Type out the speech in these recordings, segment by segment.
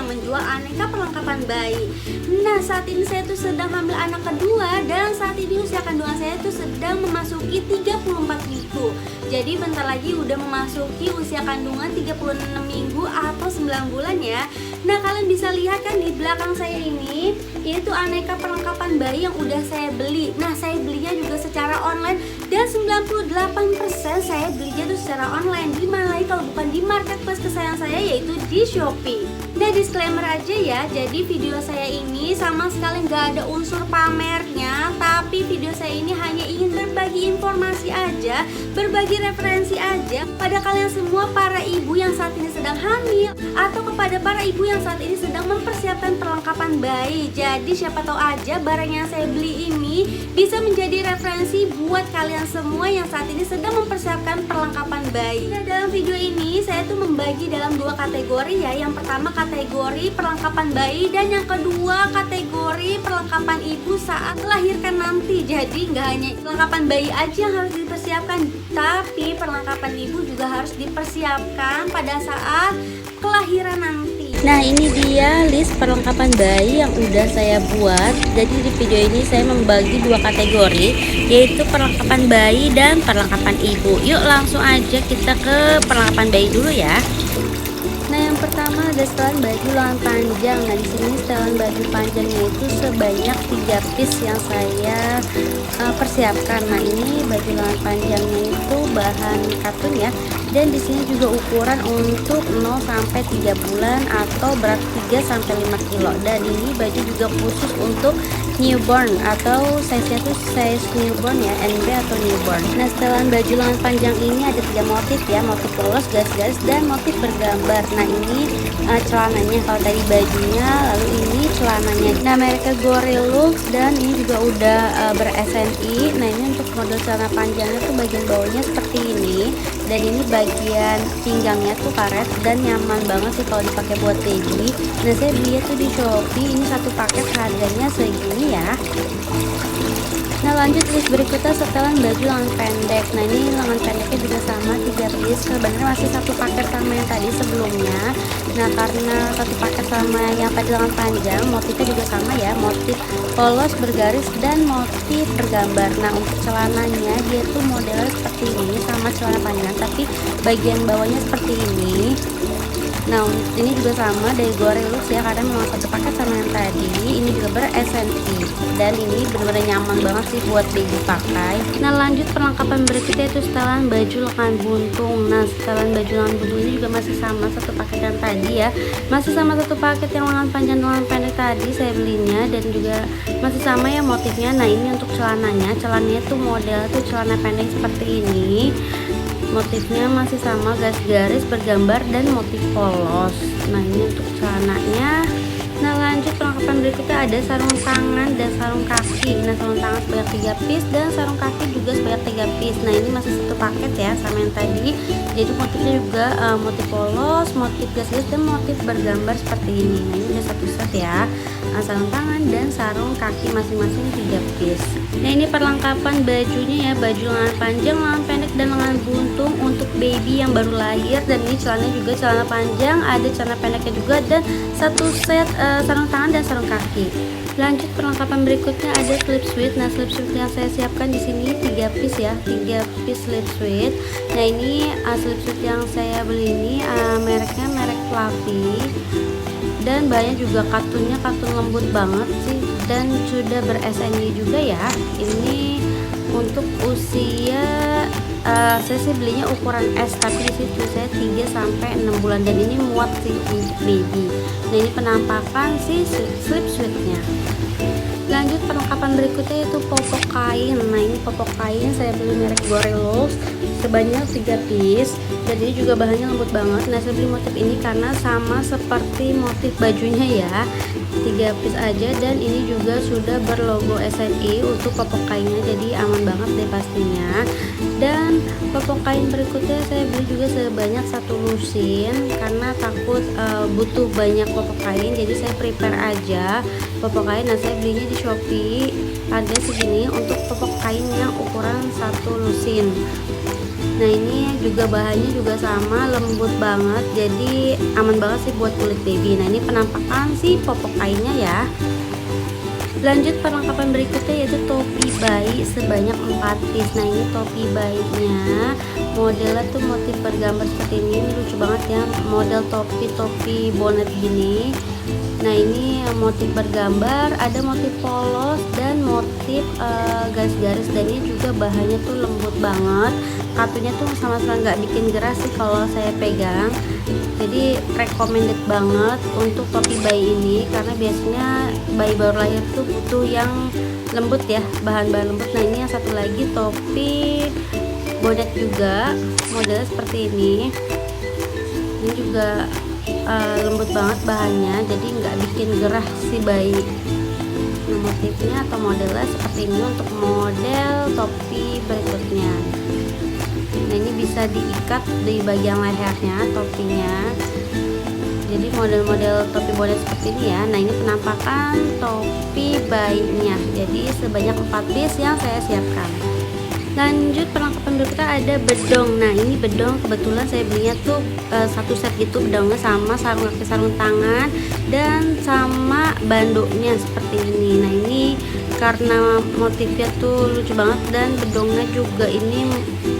menjual aneka perlengkapan bayi. Nah, saat ini saya tuh sedang hamil anak kedua dan saat ini usia kandungan saya tuh sedang memasuki 34 minggu. Jadi bentar lagi udah memasuki usia kandungan 36 minggu atau 9 bulan ya. Nah, kalian bisa lihat kan di belakang saya ini tuh aneka perlengkapan bayi yang udah saya beli. Nah, saya belinya juga secara online dan 98% saya belinya tuh secara online. Di mana lagi kalau bukan di marketplace kesayangan saya, yaitu di Shopee. Nah, disclaimer aja ya, jadi video saya ini sama sekali nggak ada unsur pamernya, tapi video saya ini hanya ingin berbagi informasi aja, berbagi referensi aja pada kalian semua para ibu yang saat ini sedang hamil atau kepada para ibu yang saat ini sedang mempersiapkan perlengkapan bayi. Jadi siapa tahu aja barang yang saya beli ini bisa menjadi referensi buat kalian semua yang saat ini sedang mempersiapkan perlengkapan bayi. Nah, dalam video ini saya tuh membagi dalam dua kategori ya. Yang pertama kategori perlengkapan bayi dan yang kedua kategori perlengkapan ibu saat melahirkan nanti. Jadi nggak hanya perlengkapan bayi aja yang harus dipersiapkan, tapi perlengkapan ibu juga harus dipersiapkan pada saat kelahiran nanti. Nah, ini dia list perlengkapan bayi yang udah saya buat. Jadi di video ini saya membagi dua kategori, yaitu perlengkapan bayi dan perlengkapan ibu. Yuk langsung aja kita ke perlengkapan bayi dulu ya. Nah, yang pertama ada setelan baju lengan panjang. Nah, di sini setelan baju panjangnya itu sebanyak 3 piece yang saya persiapkan. Nah, ini baju lengan panjangnya itu bahan katun ya. Dan di sini juga ukuran untuk 0 sampai 3 bulan atau berat 3 sampai 5 kilo. Dan ini baju juga khusus untuk newborn atau size-nya tuh size newborn ya, NB atau newborn. Nah, setelan baju lengan panjang ini ada 3 motif ya, motif polos, garis-garis, dan motif bergambar. Nah, ini celananya, kalau tadi bajunya, lalu ini celananya. Nah, mereknya Gorilux dan ini juga udah ber-SNI. Nah, ini untuk model celana panjangnya tuh bagian bawahnya seperti ini, dan ini bagian pinggangnya tuh karet dan nyaman banget sih kalau dipakai buat baby. Nah, saya beli tuh di Shopee, ini satu paket harganya segini ya. Nah, lanjut list berikutnya setelan baju lengan pendek. Nah, ini lengan pendeknya juga sama 3 piece. Sebenarnya masih satu paket sama yang tadi sebelumnya. Nah, karena satu paket sama yang tadi lengan panjang, motifnya juga sama ya, motif polos bergaris dan motif bergambar. Nah, untuk celananya dia tuh modelnya seperti ini sama celana panjang, tapi bagian bawahnya seperti ini. Nah, ini juga sama dari Gorilux ya, karena memang satu paket sama yang tadi. Ini juga ber-SNI dan ini benar-benar nyaman banget sih buat baby pakai. Nah, lanjut perlengkapan berikutnya itu setelan baju lengan buntung. Nah, setelan baju lengan buntung ini juga masih sama satu paket yang tadi ya, masih sama satu paket yang lengan panjang lengan pendek tadi saya belinya, dan juga masih sama ya motifnya. Nah, ini untuk celananya tuh model tuh celana pendek seperti ini. Motifnya masih sama, garis-garis bergambar dan motif polos. Nah, ini untuk celananya. Nah, lanjut perlengkapan berikutnya ada sarung tangan dan sarung kaki. Nah, sarung tangan sebanyak 3 piece dan sarung kaki juga sebanyak 3 piece. Nah, ini masih satu paket ya sama yang tadi. Jadi motifnya juga motif polos, motif garis-garis dan motif bergambar seperti ini. Nah, ini udah satu set ya. Sarung tangan dan sarung kaki masing-masing 3 piece. Nah, ini perlengkapan bajunya ya, baju lengan panjang, lengan pendek dan lengan buntung untuk baby yang baru lahir. Dan ini celananya juga celana panjang, ada celana pendeknya juga, dan satu set sarung tangan dan sarung kaki. Lanjut perlengkapan berikutnya ada slip suit. Nah, slip suit yang saya siapkan di sini 3 piece ya, 3 piece slip suit. Nah, ini slip suit yang saya beli ini mereknya merek Fluffy, dan bahannya juga katunnya katun lembut banget sih, dan sudah ber-SNI juga ya. Ini untuk usia saya sih belinya ukuran S, tapi di situ saya 3 sampai 6 bulan, dan ini muat sih untuk baby. Nah, ini penampakan si slip suitnya. Lanjut perlengkapan berikutnya yaitu popok kain. Nah, ini popok kain saya beli merek Gorilux sebanyak 3 piece, dan ini juga bahannya lembut banget. Nah, saya beli motif ini karena sama seperti motif bajunya ya, 3 piece aja, dan ini juga sudah berlogo SNI untuk popok kainnya, jadi aman banget deh pastinya. Dan popok kain berikutnya saya beli juga sebanyak 1 lusin karena takut butuh banyak popok kain, jadi saya prepare aja popok kain. Nah, saya belinya di Shopee harga segini untuk popok kain yang ukuran 1 lusin. Nah ini juga bahannya juga sama, lembut banget, jadi aman banget sih buat kulit baby. Nah ini penampakan si popok kainnya ya. Lanjut perlengkapan berikutnya yaitu topi bayi sebanyak 4 piece. Nah ini topi bayinya modelnya tuh motif bergambar seperti ini lucu banget ya, model topi bonnet gini. Nah ini motif bergambar, ada motif polos dan motif garis-garis, dan ini juga bahannya tuh lembut banget, katunya tuh sama sekali nggak bikin gerah sih kalau saya pegang. Jadi recommended banget untuk topi bayi ini, karena biasanya bayi baru lahir tuh butuh yang lembut ya, bahan-bahan lembut. Nah ini yang satu lagi topi bonnet juga, modelnya seperti ini juga lembut banget bahannya, jadi nggak bikin gerah si bayi. Nah motifnya atau modelnya seperti ini untuk model topi berikutnya. Nah ini bisa diikat di bagian lehernya topinya, jadi model-model topi bonnet seperti ini ya. Nah ini penampakan topi bayinya, jadi sebanyak 4 piece yang saya siapkan. Lanjut perlengkapan berikutnya ada bedong. Nah ini bedong kebetulan saya belinya tuh satu set gitu, bedongnya sama sarung kaki, sarung tangan, dan sama bandoknya seperti ini. Nah ini karena motifnya tuh lucu banget, dan bedongnya juga ini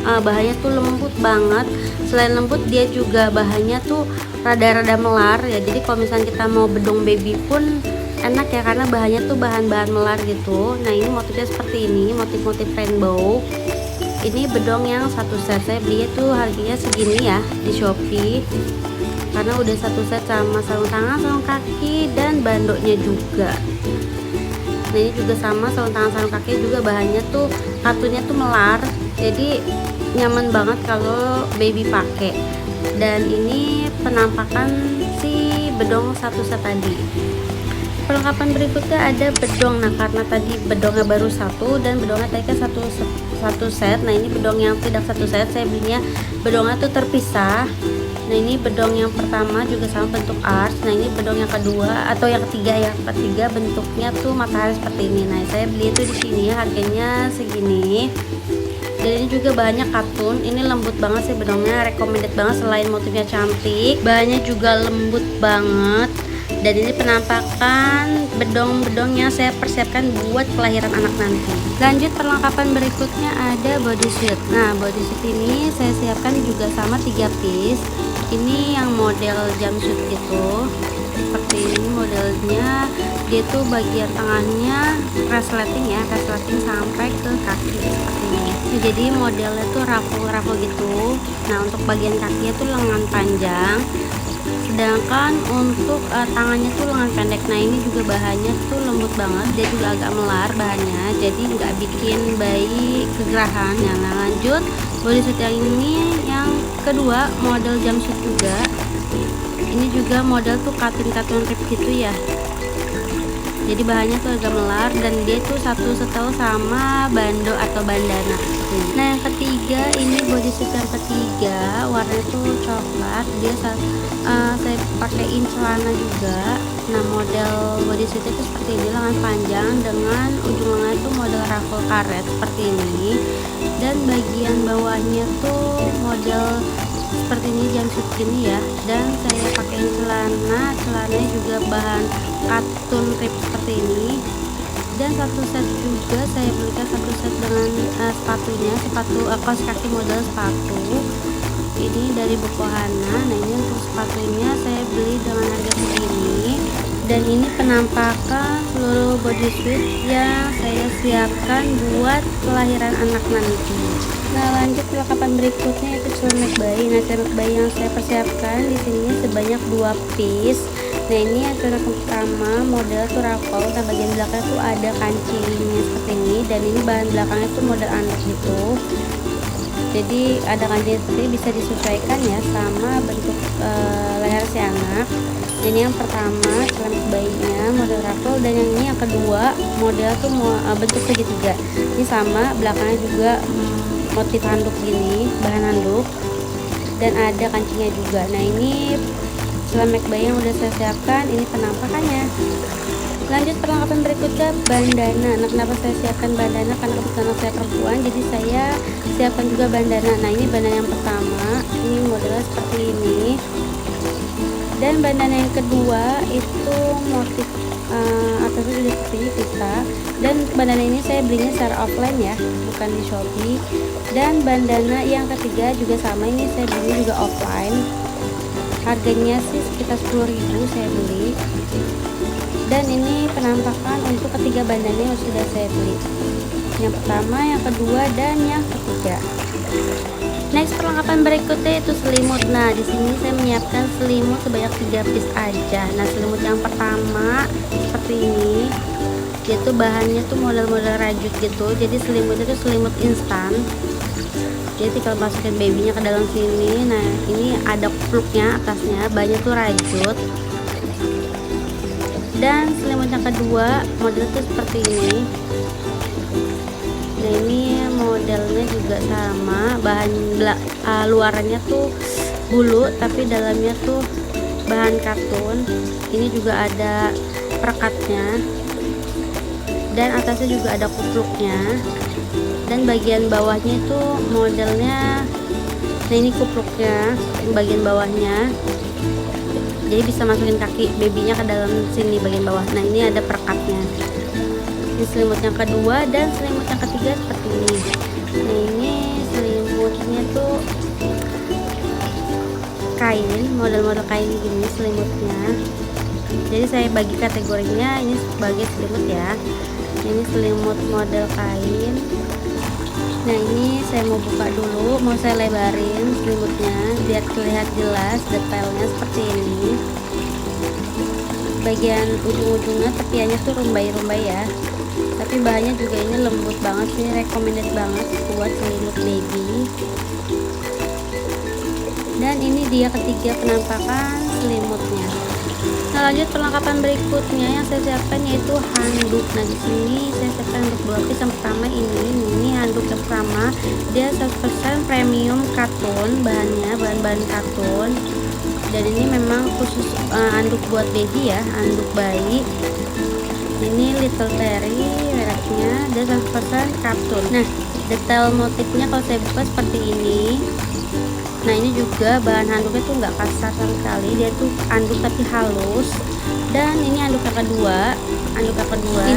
bahannya tuh lembut banget. Selain lembut dia juga bahannya tuh rada-rada melar ya, jadi kalau misalnya kita mau bedong baby pun enak ya, karena bahannya tuh bahan-bahan melar gitu. Nah ini motifnya seperti ini, motif-motif rainbow. Ini bedong yang satu set, saya beli itu harganya segini ya di Shopee, karena udah satu set sama sarung tangan, sarung kaki, dan bandoknya juga. Nah ini juga sama, sarung tangan, sarung kaki juga bahannya tuh katunya tuh melar, jadi nyaman banget kalau baby pakai. Dan ini penampakan si bedong satu set tadi. Perlengkapan berikutnya ada bedong. Nah karena tadi bedongnya baru satu dan bedongnya tadi kan satu set. Nah ini bedong yang tidak satu set, saya belinya bedongnya tuh terpisah. Nah ini bedong yang pertama juga sama bentuk ars. Nah ini bedong yang kedua atau yang ketiga ya, ketiga bentuknya tuh matahari seperti ini. Nah saya beli itu di sini, harganya segini. Dan ini juga bahannya katun, ini lembut banget sih bedongnya, recommended banget. Selain motifnya cantik, bahannya juga lembut banget. Dan ini penampakan bedong-bedong yang saya persiapkan buat kelahiran anak nanti. Lanjut perlengkapan berikutnya ada bodysuit. Nah bodysuit ini saya siapkan juga sama 3 piece. Ini yang model jumpsuit gitu, seperti ini modelnya. Dia tuh bagian tangannya resleting ya, resleting sampai ke kaki seperti ini. Nah, jadi modelnya tuh raffle gitu. Nah untuk bagian kakinya tuh lengan panjang, sedangkan untuk tangannya tuh lengan pendek. Nah ini juga bahannya tuh lembut banget, dia juga agak melar bahannya, jadi nggak bikin bayi kegerahan. Nah lanjut bodysuit yang ini yang kedua, model jumpsuit juga. Ini juga model tuh katun rib gitu ya, jadi bahannya tuh agak melar, dan dia tuh satu setel sama bando atau bandana. Nah yang ketiga ini bodysuit yang ketiga, warnanya tuh coklat. Dia saya pakaiin celana juga. Nah model bodysuit itu seperti ini, lengan panjang dengan ujung lengan tuh model raffle karet seperti ini, dan bagian bawahnya tuh model seperti ini, jumpsuit gini ya. Dan saya pakaiin celananya juga bahan katun rib seperti ini. Dan satu set juga saya belikan satu set dengan sepatunya, kaos kaki model sepatu ini dari Bukohana. Nah ini untuk sepatunya saya beli dengan harga segini. Dan ini penampakan seluruh bodysuit yang saya siapkan buat kelahiran anak nanti. Nah lanjut perlengkapan berikutnya itu celemek bayi. Nah celemek bayi yang saya persiapkan di sini sebanyak 2 piece. Nah ini yang celemek pertama model tuh raffle, dan bagian belakang tuh ada kancingnya seperti ini, dan ini bahan belakangnya tuh model anak gitu. Jadi ada kancing seperti ini, bisa disesuaikan ya sama bentuk leher si anak. Dan yang pertama celemek bayinya model raffle, dan yang ini yang kedua model tuh bentuk segitiga. Ini sama, belakangnya juga motif handuk gini, bahan handuk, dan ada kancingnya juga. Nah ini celemek bayi yang udah saya siapkan, ini penampakannya. Lanjut perlengkapan berikutnya, bandana. Nah, kenapa saya siapkan bandana? Karena kebetulan saya perempuan, jadi saya siapkan juga bandana. Nah, ini bandana yang pertama, ini modelnya seperti ini. Dan bandana yang kedua itu motif atasnya sudah seperti ini pita. Dan bandana ini saya belinya secara offline ya, bukan di Shopee. Dan bandana yang ketiga juga sama, ini saya belinya juga offline. Harganya sih sekitar 10.000 saya beli. Dan ini penampakan untuk ketiga bandana yang sudah saya beli, yang pertama, yang kedua, dan yang ketiga. Next perlengkapan berikutnya itu selimut. Nah, di sini saya menyiapkan selimut sebanyak 3 piece aja. Nah, selimut yang pertama seperti ini, dia tuh bahannya tuh model-model rajut gitu, jadi selimutnya tuh selimut instan. Jadi kalau masukin babynya ke dalam sini, nah ini ada kupluknya atasnya, bahannya tuh rajut. Dan selimut yang kedua model tuh seperti ini. Nah, ini modelnya juga sama, bahan luarannya tuh bulu tapi dalamnya tuh bahan katun. Ini juga ada perekatnya dan atasnya juga ada kupluknya. Dan bagian bawahnya itu modelnya, nah ini kupluknya bagian bawahnya, jadi bisa masukin kaki babynya ke dalam sini bagian bawah. Nah, ini ada perekatnya. Ini selimut yang kedua, dan selimut yang ketiga seperti ini. Nah, ini selimutnya tuh kain, model-model kain gini selimutnya. Jadi saya bagi kategorinya ini sebagai selimut ya. Ini selimut model kain. Nah, ini saya mau buka dulu, mau saya lebarin selimutnya biar terlihat jelas detailnya seperti ini. Bagian ujung-ujungnya tepiannya tuh rumbai-rumbai ya, tapi bahannya juga ini lembut banget sih, recommended banget buat selimut baby. Dan ini dia ketiga penampakan selimutnya. Nah, lanjut perlengkapan berikutnya yang saya siapkan yaitu handuk. Nah, di sini saya siapkan handuk 2 piece. Yang pertama ini handuk yang pertama, dia 100% premium katun, bahannya bahan katun. Dan ini memang khusus handuk buat baby ya, handuk bayi. Ini Little Terry mereknya, dia 100% katun. Nah, detail motifnya kalau saya buka seperti ini. Nah, ini juga bahan handuknya tuh nggak kasar sama sekali, dia tuh handuk tapi halus. Dan ini handuk yang kedua,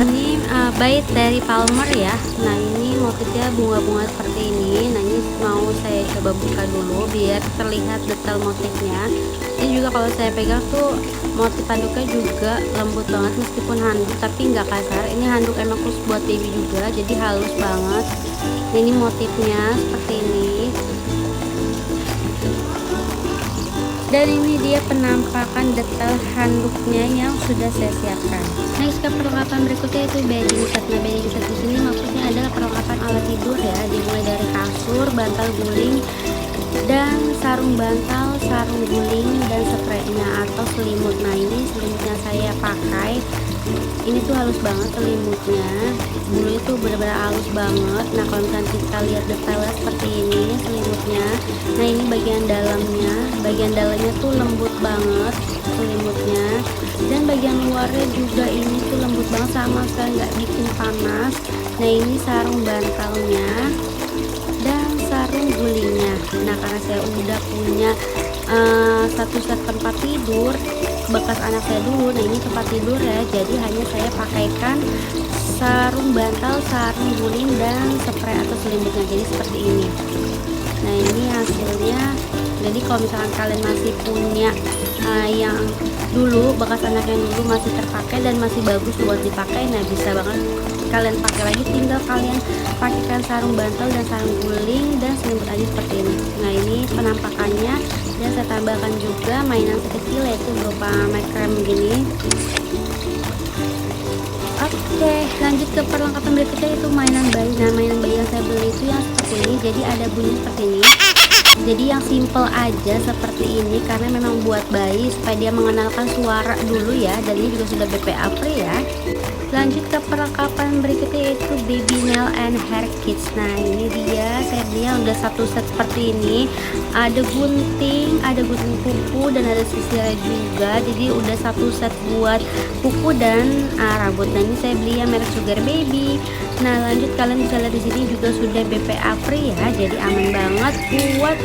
ini by Terry Palmer ya. Nah, ini motifnya bunga-bunga seperti ini. Nah, ini mau saya coba buka dulu biar terlihat detail motifnya. Ini juga kalau saya pegang tuh motif handuknya juga lembut banget meskipun handuk tapi nggak kasar. Ini handuk emang khusus buat baby juga, jadi halus banget. Nah, ini motifnya seperti ini. Dan ini dia penampakan detail handuknya yang sudah saya siapkan. Next ke perlengkapan berikutnya itu bedding set. Nah, bedding set di sini maksudnya adalah perlengkapan alat tidur ya, dimulai dari kasur, bantal guling, dan sarung bantal, sarung guling, dan spraynya atau selimut. Nah, ini selimutnya saya pakai. Ini tuh halus banget selimutnya, bulu itu benar-benar halus banget. Nah, kalau misalnya kita lihat detailnya seperti ini selimutnya. Nah, ini bagian dalamnya tuh lembut banget selimutnya, dan bagian luarnya juga ini tuh lembut banget, sama sekali nggak bikin panas. Nah, ini sarung bantalnya dan sarung gulingnya. Nah, karena saya udah punya satu set tempat tidur bekas anak saya dulu, nah ini tempat tidur ya, jadi hanya saya pakaikan sarung bantal, sarung guling, dan spray atau selimutnya, jadi seperti ini. Nah, ini hasilnya. Jadi kalau misalkan kalian masih punya yang dulu bekas anak yang dulu masih terpakai dan masih bagus buat dipakai, nah bisa banget kalian pakai lagi, tinggal kalian pakaikan sarung bantal dan sarung guling dan selimut aja seperti ini. Nah, ini penampakannya, dan saya tambahkan juga mainan kecil yaitu berupa mic cream gini. Oke, lanjut ke perlengkapan berikutnya itu mainan bayi. Nah, mainan bayi yang saya beli itu yang seperti ini, jadi ada bunyi seperti ini. Jadi yang simple aja seperti ini karena memang buat bayi supaya dia mengenalkan suara dulu ya, dan ini juga sudah BPA free ya. Lanjut ke perlengkapan berikutnya yaitu baby nail and hair kits. Nah ini dia, saya beli yang udah satu set seperti ini. Ada gunting kuku dan ada sisirnya juga. Jadi udah satu set buat kuku dan rambut. Nah ini saya beli yang merek Sugar Baby. Nah lanjut, kalian bisa lihat di sini juga sudah BPA free ya. Jadi aman banget buat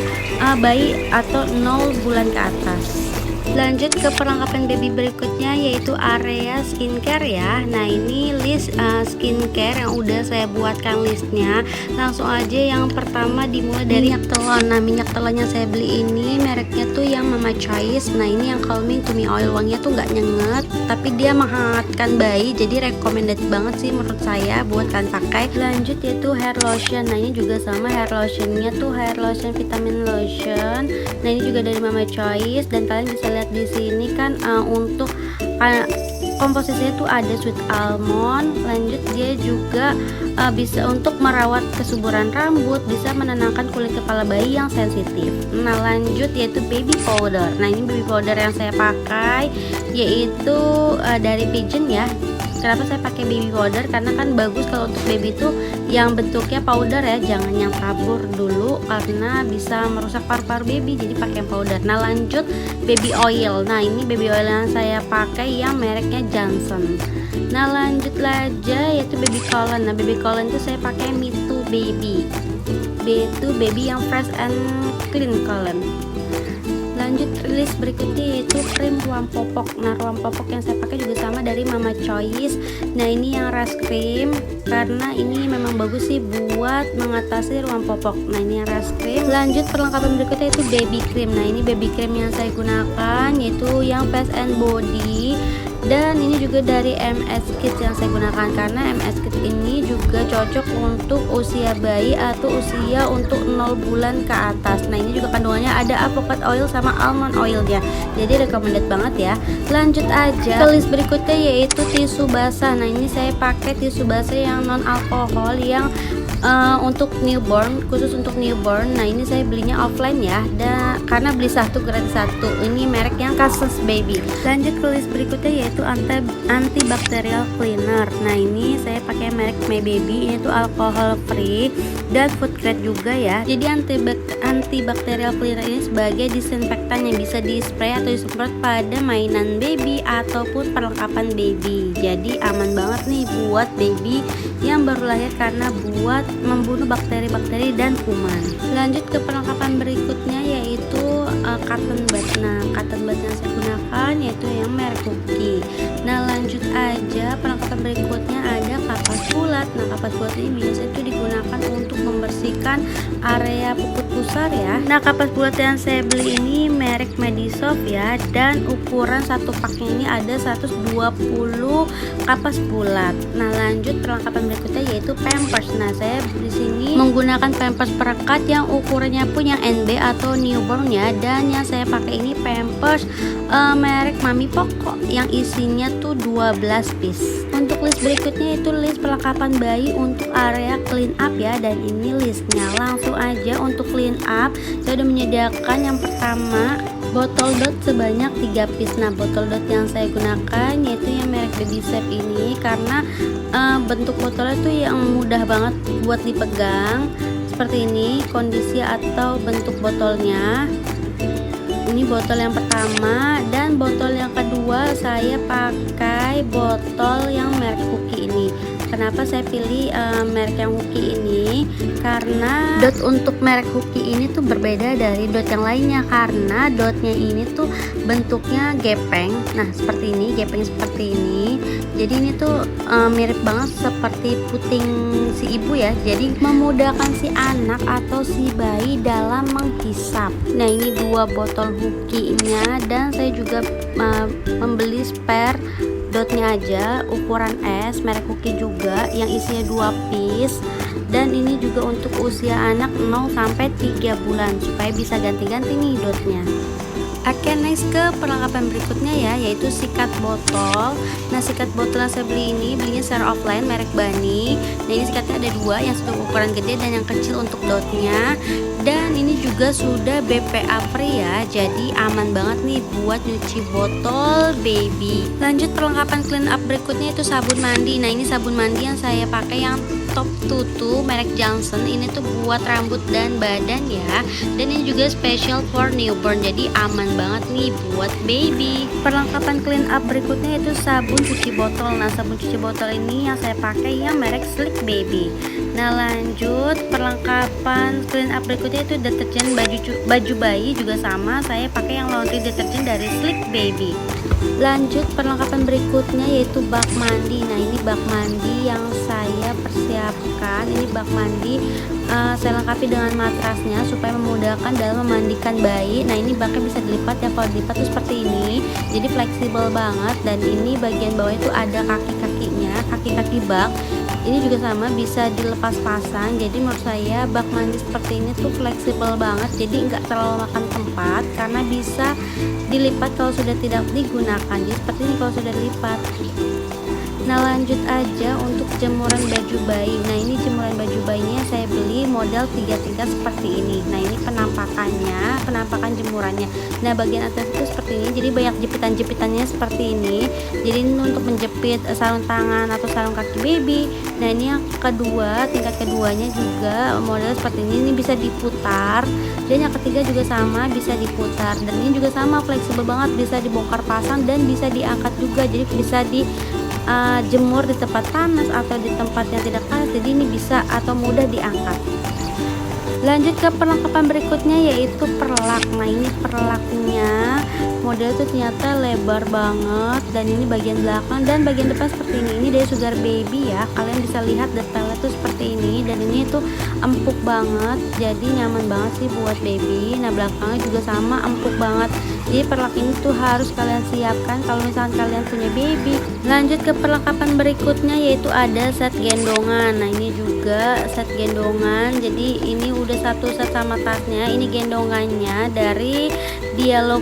bayi atau 0 bulan ke atas. Lanjut ke perlengkapan baby berikutnya yaitu area skincare ya. Nah ini list skincare yang udah saya buatkan listnya. Langsung aja yang pertama dimulai dari minyak telon. Nah minyak telon yang saya beli ini mereknya tuh yang Mama Choice. Nah ini yang calming to me oil, wanginya tuh nggak nyenget tapi dia menghangatkan bayi, jadi recommended banget sih menurut saya buat kalian pakai. Lanjut yaitu hair lotion. Nah ini juga sama, hair lotionnya tuh hair lotion vitamin lotion. Nah ini juga dari Mama Choice dan kalian bisa lihat di sini kan untuk komposisinya tuh ada sweet almond. Lanjut dia juga bisa untuk merawat kesuburan rambut, bisa menenangkan kulit kepala bayi yang sensitif. Nah lanjut yaitu baby powder. Nah ini baby powder yang saya pakai yaitu dari Pigeon ya. Kenapa saya pakai baby powder? Karena kan bagus kalau untuk baby itu yang bentuknya powder ya, jangan yang tabur dulu karena bisa merusak paru-paru baby, jadi pakai powder. Nah lanjut baby oil. Nah ini baby oil yang saya pakai yang mereknya Johnson. Nah lanjut aja yaitu baby cologne. Nah baby cologne itu saya pakai Me Too Baby. Itu baby yang fresh and clean cologne. Lanjut list berikutnya yaitu krim ruam popok. Nah ruam popok yang saya pakai juga sama dari Mama Choice. Nah ini yang rust cream karena ini memang bagus sih buat mengatasi ruam popok. Nah ini yang rust cream. Lanjut perlengkapan berikutnya itu baby cream. Nah ini baby cream yang saya gunakan yaitu yang Face and Body. Dan ini juga dari MS Kids yang saya gunakan karena MS Kids ini juga cocok untuk usia bayi atau usia untuk 0 bulan ke atas. Nah ini juga kandungannya ada avocado oil sama almond oil ya, jadi recommended banget ya. Lanjut aja ke list berikutnya yaitu tisu basah. Nah ini saya pakai tisu basah yang non alkohol yang untuk newborn, khusus untuk newborn. Nah ini saya belinya offline ya, karena beli satu gratis satu. Ini merek yang Kasus Baby. Lanjut ke list berikutnya yaitu antibacterial cleaner. Nah ini saya pakai merek My Baby. Ini tuh alkohol free dan food grade juga ya. Jadi antibacterial cleaner ini sebagai disinfektan yang bisa di spray atau disemprot pada mainan baby ataupun perlengkapan baby. Jadi aman banget nih buat baby yang baru lahir karena buat membunuh bakteri-bakteri dan kuman. Lanjut ke perlengkapan berikutnya yaitu cotton bud. Nah cotton bud yang saya gunakan yaitu yang merek Cookie. Nah lanjut aja perlengkapan berikutnya ada kapas bulat. Nah kapas bulat ini biasanya itu digunakan untuk membersihkan area puput pusar ya. Nah kapas bulat yang saya beli ini merek Medisoft ya, dan ukuran satu paknya ini ada 120 kapas bulat. Nah lanjut perlengkapan berikutnya yaitu Pampers. Nah saya di sini menggunakan Pampers perekat yang ukurannya pun yang NB atau newborn ya, dan yang saya pakai ini Pampers merek Mami Poko yang isinya tuh 12 piece. Untuk list berikutnya itu list perlengkapan bayi untuk area clean up ya, dan ini listnya. Langsung aja untuk clean up saya udah menyediakan yang pertama botol dot sebanyak 3 piece. Nah botol dot yang saya gunakan yaitu yang merek Baby Safe ini karena bentuk botolnya tuh yang mudah banget buat dipegang seperti ini kondisi atau bentuk botolnya. Ini botol yang pertama, dan botol yang kedua saya pakai botol yang merek Cookie ini. Kenapa saya pilih merek yang Cookie ini? Karena dot untuk merek Cookie ini tuh berbeda dari dot yang lainnya, karena dotnya ini tuh bentuknya gepeng. Nah seperti ini, gepeng seperti ini. Jadi ini tuh mirip banget seperti puting si ibu ya. Jadi memudahkan si anak atau si bayi dalam menghisap. Nah ini 2 botol Cookie-nya, dan saya juga membeli spare dotnya aja ukuran S merek Cookie juga yang isinya 2 piece, dan ini juga untuk usia anak 0 sampai 3 bulan supaya bisa ganti-ganti nih dotnya. Oke, next ke perlengkapan berikutnya ya, yaitu sikat botol. Nah, sikat botol yang saya beli ini belinya secara offline merek Bani. Nah, ini sikatnya ada dua, yang satu ukuran gede dan yang kecil untuk dotnya. Dan ini juga sudah BPA free ya, jadi aman banget nih buat nyuci botol baby. Lanjut perlengkapan clean up berikutnya itu sabun mandi. Nah, ini sabun mandi yang saya pakai yang top tutu merek Johnson. Ini tuh buat rambut dan badan ya, dan ini juga special for newborn, jadi aman banget nih buat baby. Perlengkapan clean up berikutnya itu sabun cuci botol. Nah, sabun cuci botol ini yang saya pakai yang merek Slick Baby. Nah, lanjut perlengkapan clean up berikutnya itu deterjen baju bayi, juga sama saya pakai yang laundry deterjen dari Slick Baby. Lanjut perlengkapan berikutnya yaitu bak mandi. Nah, ini bak mandi yang saya persiapkan. Ini bak mandi saya lengkapi dengan matrasnya supaya memudahkan dalam memandikan bayi. Nah, ini baknya bisa dilipat ya, kalau dilipat tuh seperti ini, jadi fleksibel banget. Dan ini bagian bawah itu ada kaki-kakinya, kaki-kaki bak. Ini juga sama, bisa dilepas pasang. Jadi menurut saya bak mandi seperti ini tuh fleksibel banget, jadi nggak terlalu makan tempat karena bisa dilipat kalau sudah tidak digunakan. Jadi seperti ini kalau sudah dilipat. Nah, lanjut aja untuk jemuran baju bayi. Nah, ini jemuran baju bayinya saya beli model 3 tingkat seperti ini. Nah, ini penampakan jemurannya. Nah, bagian atas itu seperti ini, jadi banyak jepitan-jepitannya seperti ini. Jadi ini untuk menjepit sarung tangan atau sarung kaki baby. Nah, ini yang kedua, tingkat keduanya juga model seperti ini bisa diputar. Dan yang ketiga juga sama, bisa diputar. Dan ini juga sama, fleksibel banget, bisa dibongkar pasang dan bisa diangkat juga. Jadi bisa di jemur di tempat panas atau di tempat yang tidak panas, jadi ini bisa atau mudah diangkat. Lanjut ke perlengkapan berikutnya yaitu perlak. Nah, ini perlaknya model itu ternyata lebar banget, dan ini bagian belakang dan bagian depan seperti ini. Ini dari Sugar Baby ya, kalian bisa lihat detailnya tuh seperti ini, dan ini tuh empuk banget, jadi nyaman banget sih buat baby. Nah, belakangnya juga sama, empuk banget. Jadi perlak ini tuh harus kalian siapkan kalau misalkan kalian punya baby. Lanjut ke perlengkapan berikutnya yaitu ada set gendongan. Nah, ini juga set gendongan, jadi ini udah satu set sama tasnya. Ini gendongannya dari Dialog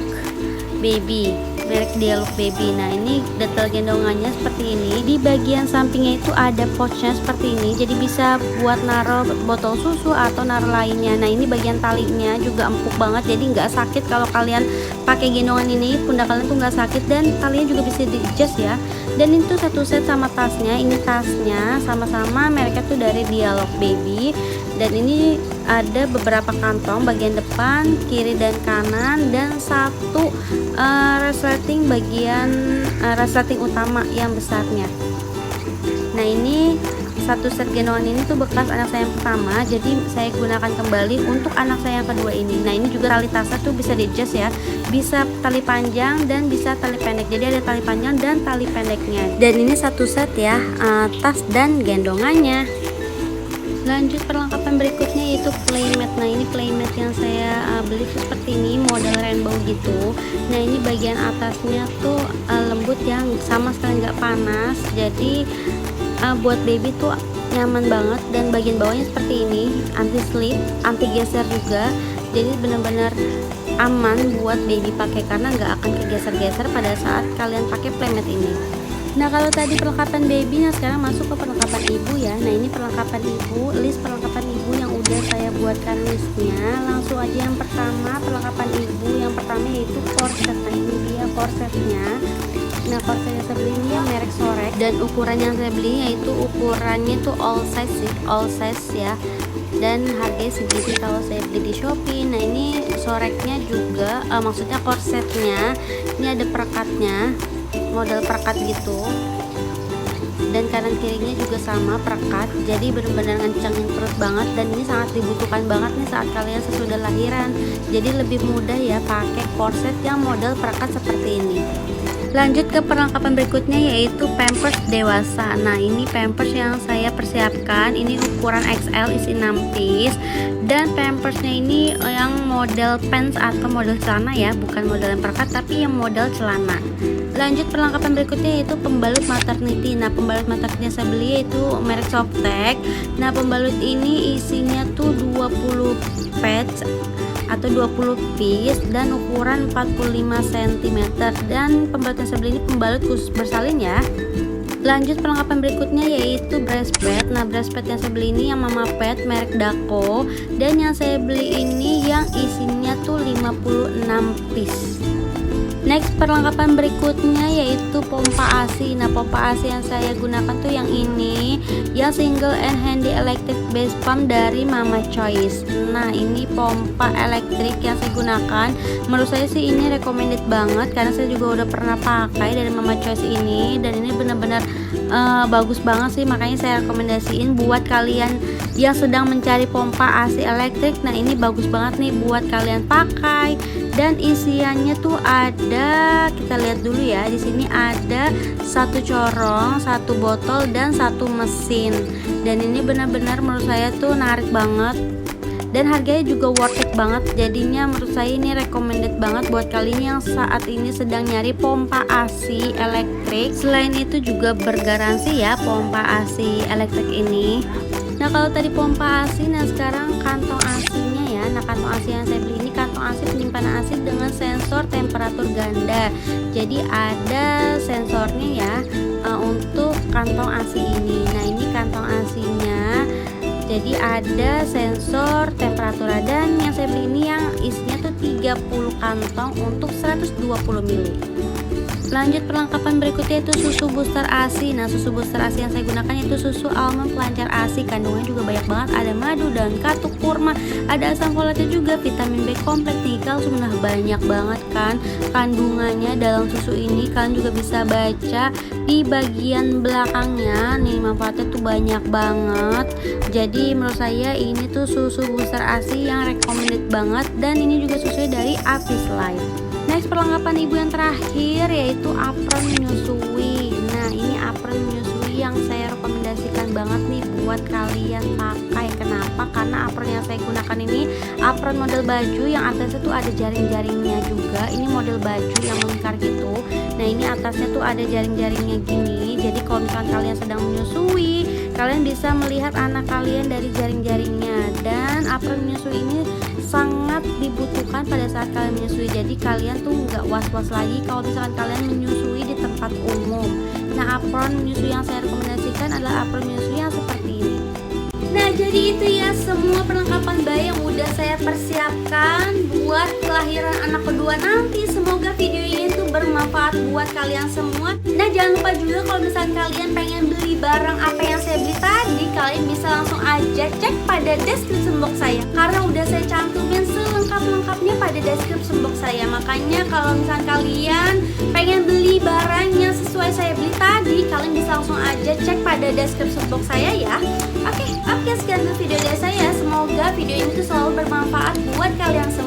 Baby, merek Dialog Baby. Nah, ini detail gendongannya seperti ini. Di bagian sampingnya itu ada pouchnya seperti ini, jadi bisa buat naruh botol susu atau naruh lainnya. Nah, ini bagian talinya juga empuk banget, jadi nggak sakit kalau kalian pakai gendongan ini. Pundak kalian tuh nggak sakit, dan talinya juga bisa di adjust ya. Dan itu satu set sama tasnya. Ini tasnya sama-sama mereknya tuh dari Dialog Baby, dan ini ada beberapa kantong bagian depan, kiri dan kanan, dan satu resleting bagian resleting utama yang besarnya. Nah, ini satu set gendongan ini tuh bekas anak saya yang pertama, jadi saya gunakan kembali untuk anak saya yang kedua ini. Nah, ini juga tali tasnya tuh bisa di adjust ya, bisa tali panjang dan bisa tali pendek, jadi ada tali panjang dan tali pendeknya. Dan ini satu set ya, tas dan gendongannya. Lanjut perlengkapan berikutnya yaitu playmat. Nah, ini playmat yang saya beli tuh seperti ini, model rainbow gitu. Nah, ini bagian atasnya tuh lembut ya, sama sekali nggak panas, jadi buat baby tuh nyaman banget. Dan bagian bawahnya seperti ini, anti slip, anti geser juga, jadi benar-benar aman buat baby pakai karena nggak akan kegeser-geser pada saat kalian pakai playmat ini. Nah, kalau tadi perlengkapan baby, nah sekarang masuk ke perlengkapan ibu ya. Nah, ini perlengkapan ibu, list perlengkapan ibu yang udah saya buatkan listnya. Langsung aja yang pertama, perlengkapan ibu yang pertama yaitu korset. Nah, ini dia korsetnya. Nah, korset yang saya beli ini merek Sorek, dan ukuran yang saya beli yaitu ukurannya tuh all size ya. Dan harganya segitu kalau saya beli di Shopee. Nah, ini Soreknya juga, maksudnya korsetnya ini ada perekatnya, model perekat gitu, dan kanan kirinya juga sama perekat, jadi benar-benar ngencangin perut banget. Dan ini sangat dibutuhkan banget nih saat kalian sesudah lahiran, jadi lebih mudah ya pakai korset yang model perekat seperti ini. Lanjut ke perlengkapan berikutnya yaitu pampers dewasa. Nah, ini pampers yang saya persiapkan, ini ukuran XL, isi 6 piece, dan pampersnya ini yang model pants atau model celana ya, bukan model yang perekat tapi yang model celana. Lanjut perlengkapan berikutnya yaitu pembalut maternity. Nah, pembalut maternity yang saya beli yaitu merek Softtek. Nah, pembalut ini isinya tuh 20 pads atau 20 piece dan ukuran 45 cm, dan pembalut yang saya beli ini pembalut khusus bersalin ya. Lanjut perlengkapan berikutnya yaitu breast pad. Nah, breast pad yang saya beli ini yang Mama Pad merek Dako, dan yang saya beli ini yang isinya tuh 56 piece. Next, perlengkapan berikutnya yaitu pompa ASI. Nah, pompa ASI yang saya gunakan tuh yang ini, yang single and handy electric base pump dari Mama Choice. Nah, ini pompa elektrik yang saya gunakan. Menurut saya sih ini recommended banget karena saya juga udah pernah pakai dari Mama Choice ini, dan ini benar-benar bagus banget sih, makanya saya rekomendasiin buat kalian yang sedang mencari pompa ASI elektrik. Nah, ini bagus banget nih buat kalian pakai. Dan isiannya tuh ada, kita lihat dulu ya, di sini ada satu corong, satu botol, dan satu mesin. Dan ini benar-benar menurut saya tuh narik banget, dan harganya juga worth it banget. Jadinya menurut saya ini recommended banget buat kalian yang saat ini sedang nyari pompa ASI elektrik. Selain itu juga bergaransi ya pompa ASI elektrik ini. Nah, kalau tadi pompa ASI, nah sekarang kantong ASI-nya ya. Nah, kantong ASI yang saya beli ini kantong ASI penyimpanan ASI dengan sensor temperatur ganda. Jadi ada sensornya ya untuk kantong ASI ini. Nah, ini kantong ASI-nya. Jadi ada sensor temperatur, dan yang saya beli ini yang isinya tuh 30 kantong untuk 120 ml. Lanjut perlengkapan berikutnya itu susu booster ASI. Nah, susu booster ASI yang saya gunakan itu susu almond pelancar ASI. Kandungannya juga banyak banget, ada madu dan katuk kurma, ada asam folatnya juga, vitamin B kompleks nih, kalsium. Nah, banyak banget kan kandungannya dalam susu ini. Kalian juga bisa baca di bagian belakangnya nih, manfaatnya tuh banyak banget. Jadi menurut saya ini tuh susu booster ASI yang recommended banget, dan ini juga susunya dari Avis Life. Next, perlengkapan ibu yang terakhir yaitu apron menyusui. Nah, ini apron menyusui yang saya rekomendasikan banget nih buat kalian pakai. Kenapa? Karena apron yang saya gunakan ini apron model baju yang atasnya tuh ada jaring-jaringnya juga. Ini model baju yang melingkar gitu. Nah, ini atasnya tuh ada jaring-jaringnya gini. Jadi kalau misalkan kalian sedang menyusui, kalian bisa melihat anak kalian dari jaring-jaringnya. Dan apron menyusui ini sangat dibutuhkan pada saat kalian menyusui. Jadi kalian tuh nggak was-was lagi kalau misalkan kalian menyusui di tempat umum. Nah, apron menyusui yang saya rekomendasikan adalah apron menyusui yang seperti ini. Nah, jadi itu ya semua perlengkapan bayi yang udah saya persiapkan buat kelahiran anak kedua nanti. Semoga video ini tuh bermanfaat buat kalian semua. Nah, jangan lupa juga kalau misalkan kalian pengen beli barang apa yang saya beli tadi, kalian bisa langsung aja cek pada description box saya, karena udah saya cantumin selengkap-lengkapnya pada description box saya. Makanya kalau misalkan kalian pengen beli barang yang sesuai saya beli tadi, kalian bisa langsung aja cek pada description box saya ya. Oke, sekian dulu video dari saya. Semoga video ini tuh selalu bermanfaat buat kalian semua.